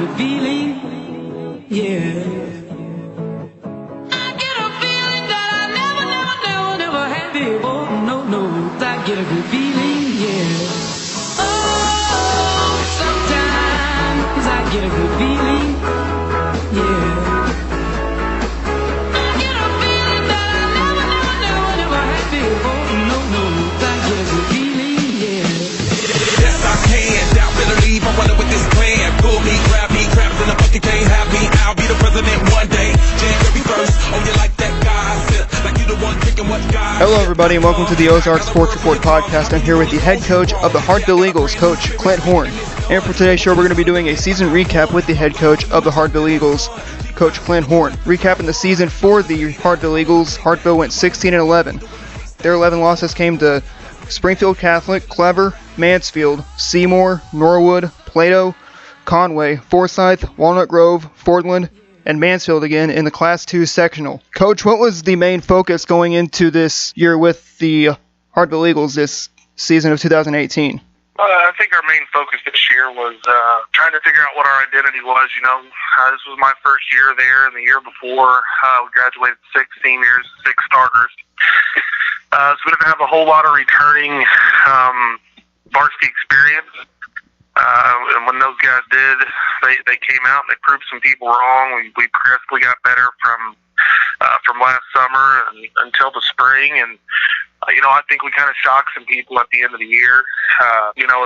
good feeling, yeah. I get a feeling that I never had before. No, I get a good feeling, yeah. Oh, sometimes I get a good feeling, yeah. I get a feeling that I never had before. No, I get a good feeling, yeah. Yes, I can. Doubt, better leave. I'm running with this plan. Pull me, grab me, crabs in the bucket, can't have me. I'll be the president one day. January 1st. Oh, you like that guy? Like you the one picking what guy. Hello, everybody, and welcome to the Ozarks Sports Report podcast. I'm here with the head coach of the Hartville Eagles, Coach Clint Horn. And for today's show, we're going to be doing a season recap with the head coach of the Hartville Eagles, Coach Clint Horn. Recapping the season for the Hartville Eagles, Hartville went 16-11. Their 11 losses came to Springfield Catholic, Clever, Mansfield, Seymour, Norwood, Plato, Conway, Forsyth, Walnut Grove, Fordland, and Mansfield again in the Class 2 sectional. Coach, what was the main focus going into this year with the Hartville Eagles this season of 2018? I think our main focus this year was trying to figure out what our identity was. This was my first year there, and the year before we graduated 6 seniors, 6 starters. So we didn't have a whole lot of returning varsity experience. And when those guys did, they came out and they proved some people wrong. We progressively got better from last summer until the spring, and I think we kind of shocked some people at the end of the year.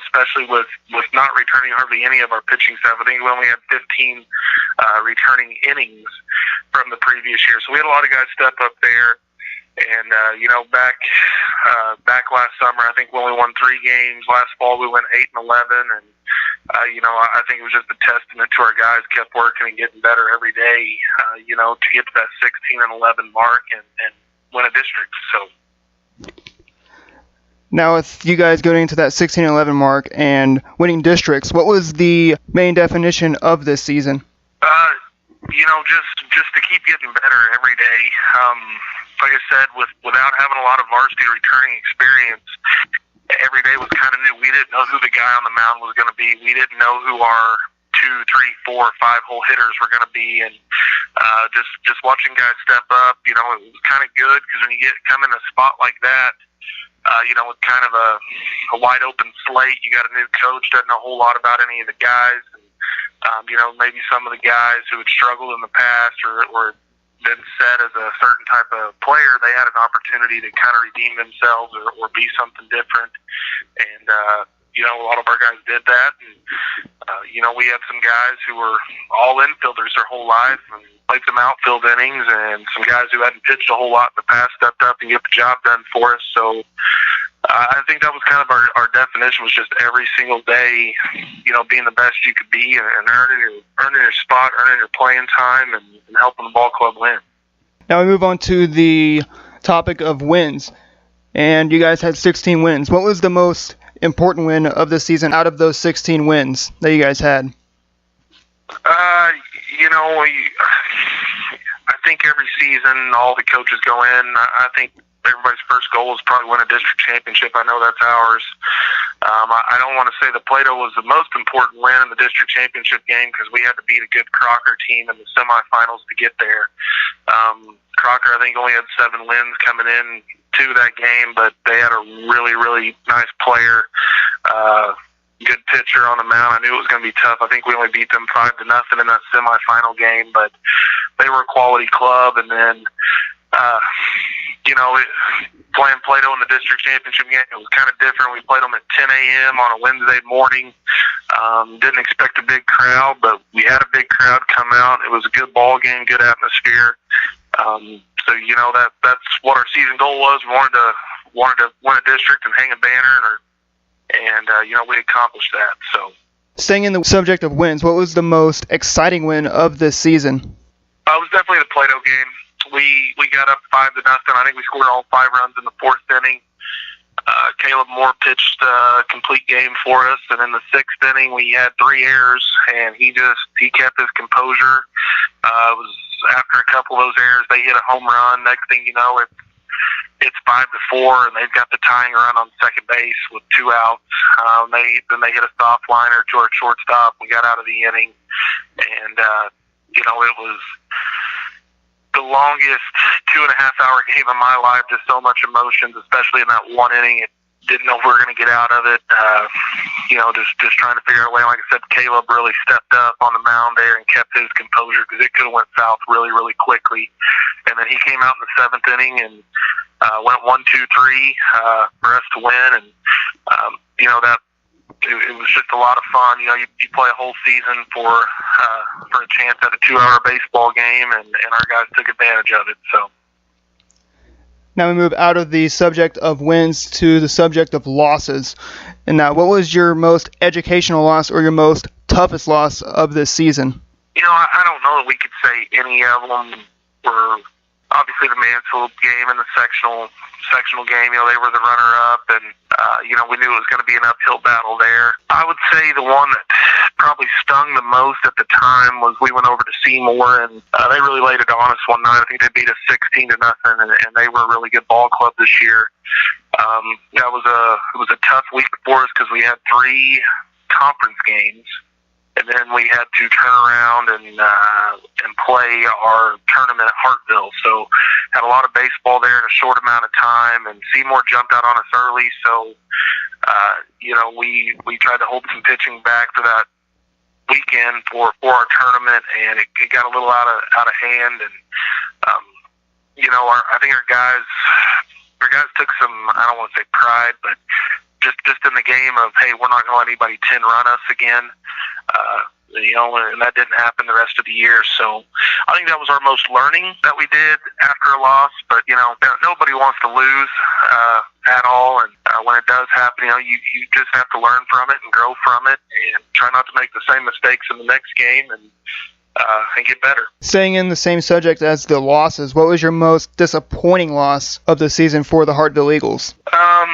Especially with not returning hardly any of our pitching staff. I think we only had 15 returning innings from the previous year, so we had a lot of guys step up there. And back last summer, I think we only won 3 games. Last fall, we went 8-11, and I think it was just a testament to our guys kept working and getting better every day. To get to that 16-11 mark and win a district. So. Now, with you guys going into that 16-11 mark and winning districts, what was the main definition of this season? Just to keep getting better every day. Like I said, without having a lot of varsity returning experience, every day was kind of new. We didn't know who the guy on the mound was going to be. We didn't know who our 2, 3, 4, 5 hole hitters were going to be, and just watching guys step up, it was kind of good because when you come in a spot like that, with kind of a wide open slate, you got a new coach, doesn't know a whole lot about any of the guys, and maybe some of the guys who had struggled in the past or been set as a certain type of player, they had an opportunity to kind of redeem themselves or be something different. And, a lot of our guys did that. And, we had some guys who were all infielders their whole life and played some outfield innings, and some guys who hadn't pitched a whole lot in the past stepped up and get the job done for us. So I think that was kind of our definition, was just every single day, being the best you could be and earning your spot, earning your playing time, and helping the ball club win. Now we move on to the topic of wins. And you guys had 16 wins. What was the most important win of the season out of those 16 wins that you guys had? I think every season all the coaches go in. I think everybody's first goal is probably win a district championship. I know that's ours. I don't want to say that Plato was the most important win in the district championship game because we had to beat a good Crocker team in the semifinals to get there. Crocker, I think, only had 7 wins coming in to that game, but they had a really, really nice player, good pitcher on the mound. I knew it was going to be tough. I think we only beat them 5-0 in that semifinal game, but they were a quality club. And then, playing Plato in the district championship game, it was kind of different. We played them at 10 a.m. on a Wednesday morning. Didn't expect a big crowd, but we had a big crowd come out. It was a good ball game, good atmosphere. So that's what our season goal was. We wanted to win a district and hang a banner, and we accomplished that. So, staying in the subject of wins, what was the most exciting win of this season? It was definitely the Plato game. We got up 5-0. I think we scored all 5 runs in the 4th inning. Caleb Moore pitched a complete game for us, and in the 6th inning we had 3 errors, and he kept his composure. It was after a couple of those errors, they hit a home run. Next thing you know, it's it's 5-4, and they've got the tying run on second base with 2 outs. Then they hit a soft liner to our shortstop. We got out of the inning, and it was the longest 2.5-hour game of my life. Just so much emotions, especially in that one inning. Didn't know if we were going to get out of it. Just trying to figure out a way. Like I said, Caleb really stepped up on the mound there and kept his composure because it could have went south really, really quickly. And then he came out in the 7th inning and went 1-2-3 for us to win. And it was just a lot of fun. You play a whole season for a chance at a 2-hour baseball game, and our guys took advantage of it. So. Now we move out of the subject of wins to the subject of losses. And now, what was your most educational loss or your most toughest loss of this season? I don't know that we could say any of them were. Obviously, the Mansfield game and the sectional game, they were the runner-up, and we knew it was going to be an uphill battle there. I would say the one that probably stung the most at the time was we went over to Seymour, and they really laid it on us one night. I think they beat us 16-0, and they were a really good ball club this year. It was a tough week for us because we had 3 conference games. And then we had to turn around and play our tournament at Hartville. So had a lot of baseball there in a short amount of time. And Seymour jumped out on us early. So, we tried to hold some pitching back for that weekend for our tournament. And it got a little out of hand. And, I think our guys took some, I don't want to say pride, but just in the game of, hey, we're not going to let anybody 10 run us again. And that didn't happen the rest of the year. So I think that was our most learning that we did after a loss. But, nobody wants to lose at all. And when it does happen, you just have to learn from it and grow from it and try not to make the same mistakes in the next game and get better. Staying in the same subject as the losses, what was your most disappointing loss of the season for the Hartville Eagles? Our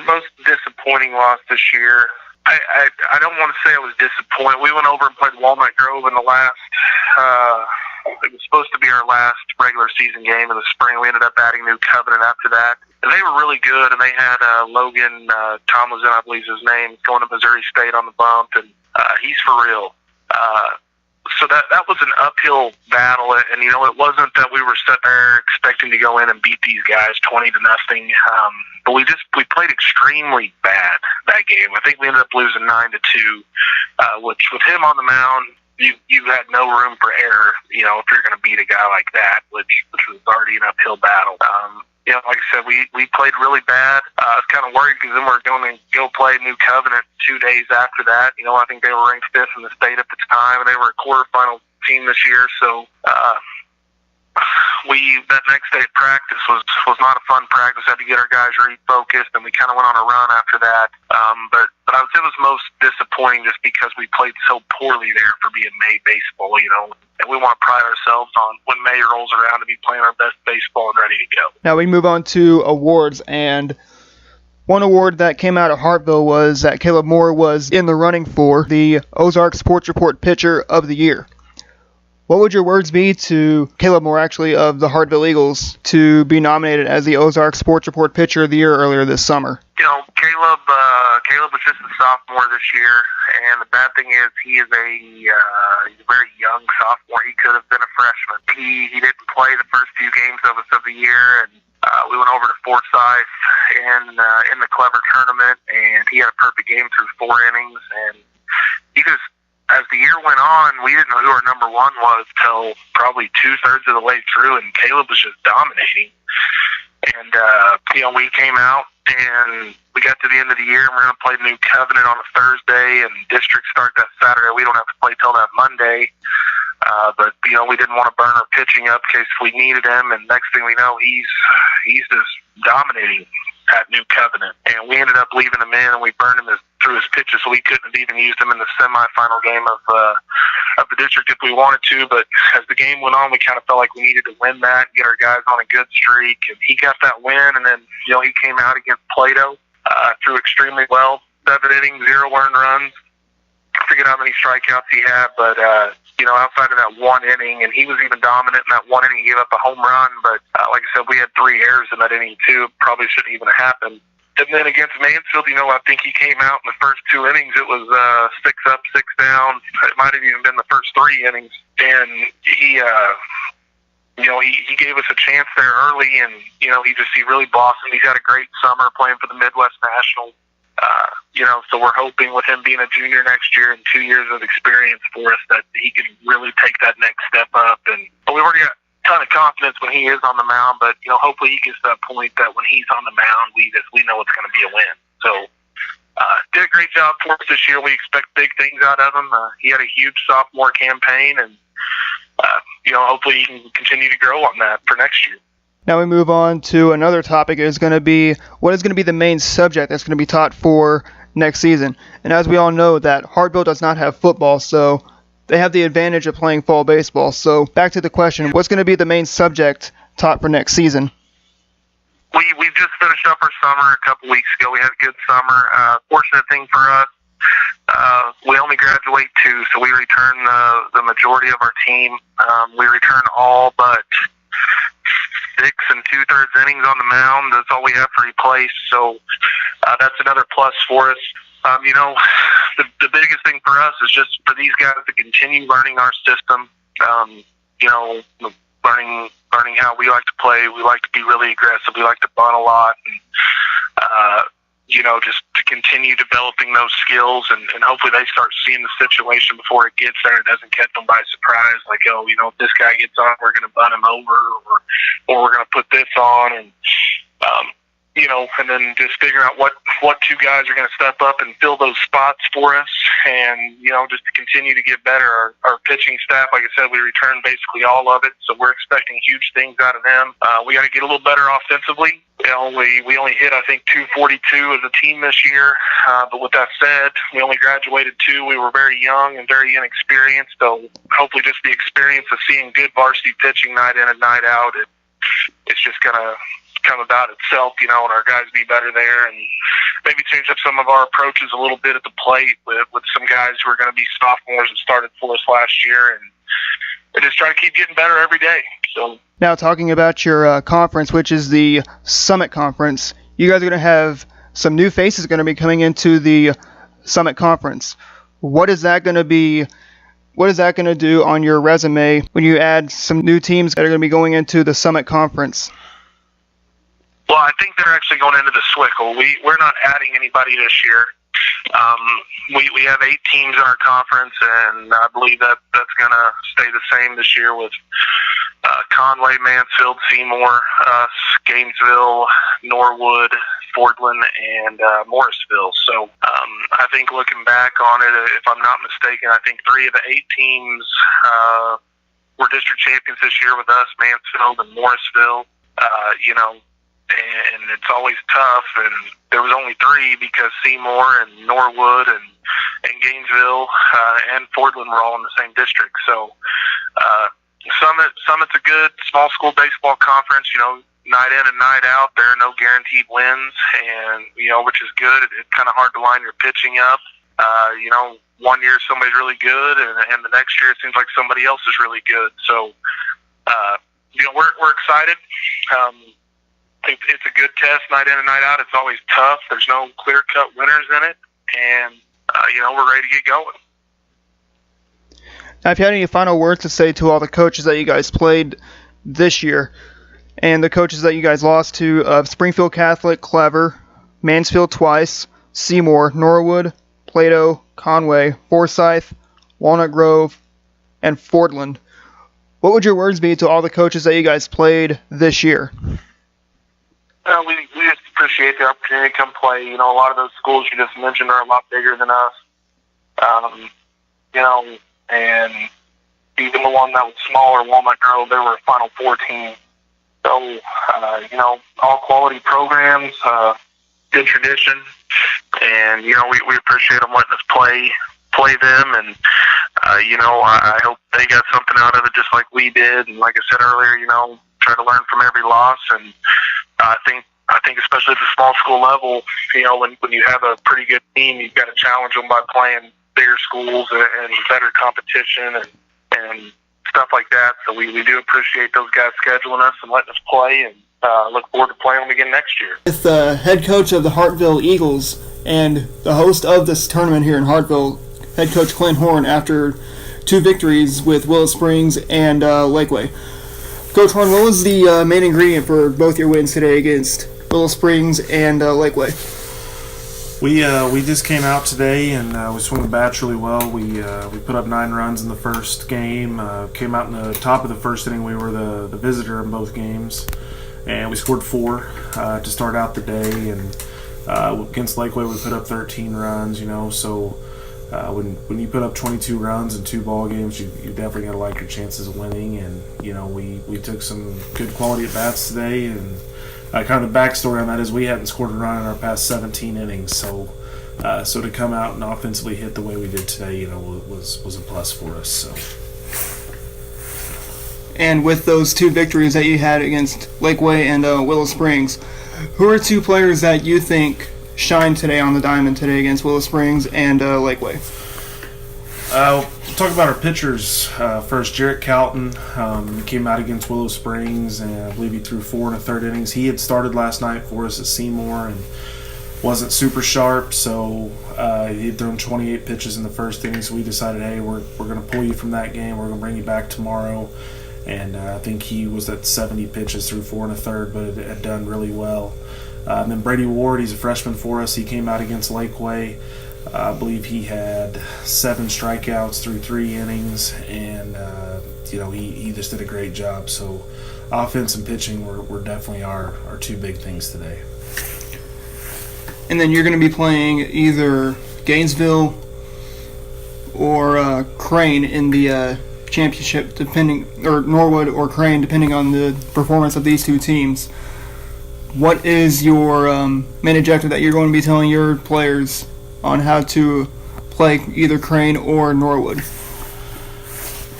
most disappointing loss this year, I don't want to say I was disappointed. We went over and played Walnut Grove in the last, it was supposed to be our last regular season game in the spring. We ended up adding New Covenant after that. And they were really good, and they had Logan Tomlinson, I believe is his name, going to Missouri State on the bump, and he's for real. So that was an uphill battle, and it wasn't that we were sitting there expecting to go in and beat these guys 20-0. But we played extremely bad that game. I think we ended up losing 9-2, which with him on the mound, you had no room for error. If you're going to beat a guy like that, which was already an uphill battle. Like I said, we played really bad. I was kind of worried because then we're going to go play New Covenant 2 days after that. I think they were ranked 5th in the state at the time, and they were a quarterfinal team this year. So that next day of practice was not a fun practice. Had to get our guys refocused, and we kind of went on a run after that. But I would say it was most disappointing just because we played so poorly there for being May baseball, and we want to pride ourselves on when May rolls around to be playing our best baseball and ready to go. Now we move on to awards, and one award that came out of Hartville was that Caleb Moore was in the running for the Ozarks Sports Report Pitcher of the Year. What would your words be to Caleb Moore, actually, of the Hartville Eagles, to be nominated as the Ozarks Sports Report Pitcher of the Year earlier this summer? Caleb was just a sophomore this year, and the bad thing is he's a very young sophomore. He could have been a freshman. He didn't play the first few games of the year, and we went over to Forsyth in the Clever tournament, and he had a perfect game through 4 innings, and he just, as the year went on, we didn't know who our number one was till probably 2/3 of the way through, and Caleb was just dominating. And, we came out, and we got to the end of the year, and we're going to play New Covenant on a Thursday, and districts start that Saturday. We don't have to play till that Monday. But we didn't want to burn our pitching up in case we needed him, and next thing we know, he's just dominating at New Covenant. And we ended up leaving him in, and we burned him through his pitches, so we couldn't have even used him in the semifinal game of the district if we wanted to. But as the game went on, we kind of felt like we needed to win that, get our guys on a good streak, and he got that win. And then he came out against Plato, threw extremely well, 7 innings, 0 earned runs, forget how many strikeouts he had, but outside of that one inning, and he was even dominant in that one inning. He gave up a home run, but like I said, we had 3 errors in that inning too. Probably shouldn't even have happened. And then against Mansfield, I think he came out in the first 2 innings. It was 6 up, 6 down. It might have even been the first 3 innings, and he gave us a chance there early, and he really blossomed. He's had a great summer playing for the Midwest National. So we're hoping with him being a junior next year and 2 years of experience for us that he can really take that next step up. And we've already got a ton of confidence when he is on the mound, but hopefully he gets to that point that when he's on the mound, we know it's going to be a win. So did a great job for us this year. We expect big things out of him. He had a huge sophomore campaign, and hopefully he can continue to grow on that for next year. Now we move on to another topic. What is going to be the main subject that's going to be taught for next season? And as we all know, that Hartville does not have football, so they have the advantage of playing fall baseball. So back to the question, what's going to be the main subject taught for next season? We just finished up our summer a couple weeks ago. We had a good summer. Fortunate thing for us, we only graduate 2, so we return the majority of our team. We return all but 6 2/3 innings on the mound. That's all we have to replace. So that's another plus for us. The biggest thing for us is just for these guys to continue learning our system. Learning how we like to play. We like to be really aggressive. We like to bunt a lot. And, just to continue developing those skills, and hopefully they start seeing the situation before it gets there. It doesn't catch them by surprise. Like, if this guy gets on, we're going to bunt him over, or we're going to put this on, and and then just figure out what 2 guys are going to step up and fill those spots for us, and just to continue to get better. Our pitching staff, like I said, we returned basically all of it, so we're expecting huge things out of them. We got to get a little better offensively. We only hit, I think, 242 as a team this year, but with that said, we only graduated 2. We were very young and very inexperienced, so hopefully just the experience of seeing good varsity pitching night in and night out, it's just going to come about itself, and our guys be better there, and maybe change up some of our approaches a little bit at the plate with some guys who are going to be sophomores and started for us last year, and just try to keep getting better every day. So now, talking about your conference, which is the Summit Conference, you guys are going to have some new faces going to be coming into the Summit Conference. What is that going to be? What is that going to do on your resume when you add some new teams that are going to be going into the Summit Conference? Well, I think they're actually going into the Swickle. We're not adding anybody this year. We have 8 teams in our conference, and I believe that's going to stay the same this year with Conway, Mansfield, Seymour, us, Gainesville, Norwood, Fordland, and Morrisville. So I think looking back on it, if I'm not mistaken, I think 3 of the 8 teams were district champions this year with us, Mansfield and Morrisville. And it's always tough, and there was only 3 because Seymour and Norwood and Gainesville and Fordland were all in the same district. So Summit's a good small school baseball conference. Night in and night out, there are no guaranteed wins, and which is good. It's kind of hard to line your pitching up. One year somebody's really good, and the next year it seems like somebody else is really good. So we're excited. It's a good test night in and night out. It's always tough. There's no clear-cut winners in it, and we're ready to get going. Now, if you had any final words to say to all the coaches that you guys played this year, and the coaches that you guys lost to, Springfield Catholic, Clever, Mansfield twice, Seymour, Norwood, Plato, Conway, Forsyth, Walnut Grove, and Fordland, what would your words be to all the coaches that you guys played this year? We just appreciate the opportunity to come play. A lot of those schools you just mentioned are a lot bigger than us. And even the one that was smaller, Walnut Grove, they were a Final Four team. So, all quality programs, good tradition, and we appreciate them letting us play them, and I hope they got something out of it just like we did. And like I said earlier, try to learn from every loss, and I think especially at the small school level, when you have a pretty good team, you've got to challenge them by playing bigger schools and better competition and stuff like that. So we do appreciate those guys scheduling us and letting us play, and look forward to playing them again next year. With the head coach of the Hartville Eagles and the host of this tournament here in Hartville, head coach Clint Horn, after 2 victories with Willow Springs and Lakeway. Coach Horn, what was the main ingredient for both your wins today against Willow Springs and Lakeway? We just came out today and we swung the bats really well. We put up 9 runs in the first game. Came out in the top of the first inning. We were the visitor in both games, and we scored 4 to start out the day. And against Lakeway, we put up 13 runs. So when you put up 22 runs in 2 ball games, you definitely got to like your chances of winning. And we took some good quality at bats today. And kind of the backstory on that is we hadn't scored a run in our past 17 innings, so to come out and offensively hit the way we did today, was a plus for us. So. And with those 2 victories that you had against Lakeway and Willow Springs, who are 2 players that you think shined today on the diamond today against Willow Springs and Lakeway? We'll talk about our pitchers first. Jarrett Calton, he came out against Willow Springs, and I believe he threw 4 1/3 innings. He had started last night for us at Seymour and wasn't super sharp, so he'd thrown 28 pitches in the first inning, so we decided, hey, we're going to pull you from that game. We're going to bring you back tomorrow. And I think he was at 70 pitches through 4 1/3, but it had done really well. And then Brady Ward, he's a freshman for us. He came out against Lakeway. I believe he had 7 strikeouts through 3 innings, and he just did a great job. So offense and pitching were definitely our 2 big things today. And then you're going to be playing either Gainesville or Crane in the championship, or Norwood or Crane, depending on the performance of these 2 teams. What is your main objective that you're going to be telling your players on how to play either Crane or Norwood?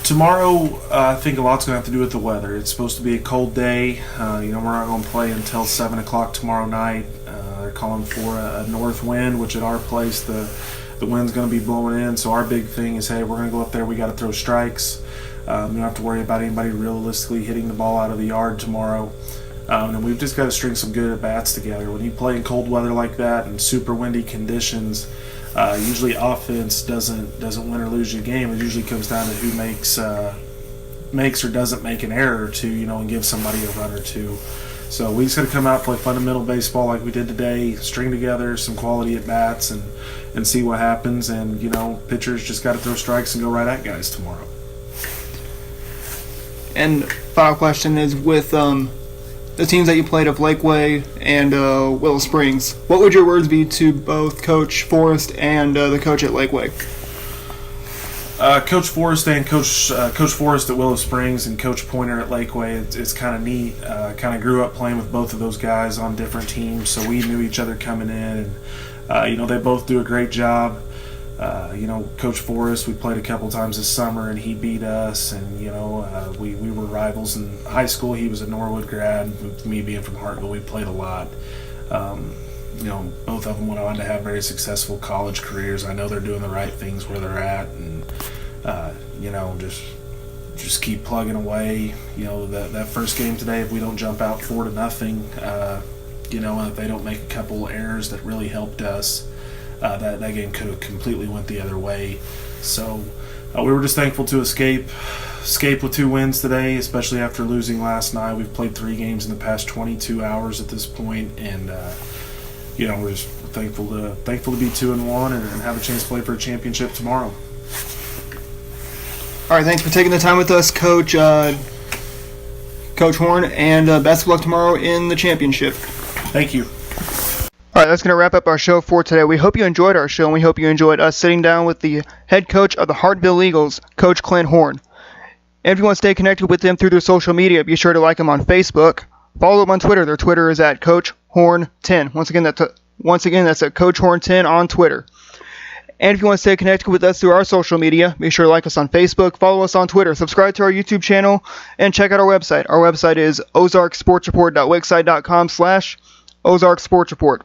Tomorrow, I think a lot's going to have to do with the weather. It's supposed to be a cold day. We're not going to play until 7 o'clock tomorrow night. They're calling for a north wind, which at our place, the wind's going to be blowing in. So our big thing is, hey, we're going to go up there. We got to throw strikes. We don't have to worry about anybody realistically hitting the ball out of the yard tomorrow. And we've just got to string some good at-bats together. When you play in cold weather like that and super windy conditions, usually offense doesn't win or lose your game. It usually comes down to who makes or doesn't make an error or 2, and give somebody a run or 2. So we just got to come out, play fundamental baseball like we did today, string together some quality at-bats and see what happens. And, pitchers just got to throw strikes and go right at guys tomorrow. And final question is, with the teams that you played of Lakeway and Willow Springs, what would your words be to both Coach Forrest and the coach at Lakeway? Coach Forrest and Coach Forrest at Willow Springs and Coach Pointer at Lakeway, it's kind of neat. Kind of grew up playing with both of those guys on different teams, so we knew each other coming in. And they both do a great job. Coach Forrest, we played a couple times this summer, and he beat us. And we were rivals in high school. He was a Norwood grad. With me being from Hartville, we played a lot. Both of them went on to have very successful college careers. I know they're doing the right things where they're at, and just keep plugging away. That first game today, if we don't jump out 4-0, if they don't make a couple errors that really helped us, that game could have completely went the other way. So we were just thankful to escape with 2 wins today, especially after losing last night. We've played 3 games in the past 22 hours at this point, and we're just thankful to be 2-1 and have a chance to play for a championship tomorrow. All right, thanks for taking the time with us, Coach Horn, and best of luck tomorrow in the championship. Thank you. All right, that's going to wrap up our show for today. We hope you enjoyed our show, and we hope you enjoyed us sitting down with the head coach of the Hartville Eagles, Coach Clint Horn. And if you want to stay connected with them through their social media, be sure to like them on Facebook. Follow them on Twitter. Their Twitter is at Coach Horn 10. Once again, that's at Coach Horn 10 on Twitter. And if you want to stay connected with us through our social media, be sure to like us on Facebook, follow us on Twitter, subscribe to our YouTube channel, and check out our website. Our website is ozarksportsreport.wixsite.com/Ozarks Sports Report.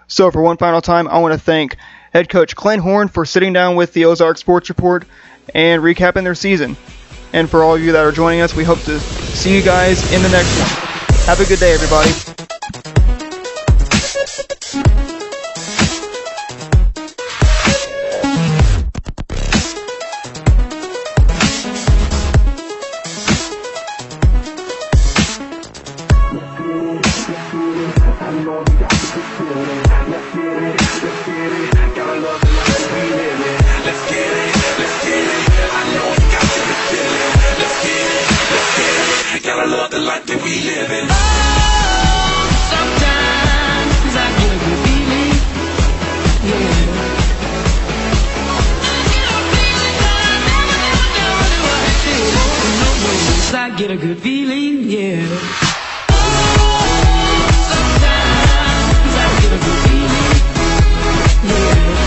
So for one final time, I want to thank head coach Clint Horn for sitting down with the Ozarks Sports Report and recapping their season. And for all of you that are joining us, we hope to see you guys in the next one. Have a good day, everybody. Gotta love the life that we live in. Sometimes I get a good feeling, yeah. I get a good feeling, yeah. Sometimes I get a good feeling, yeah.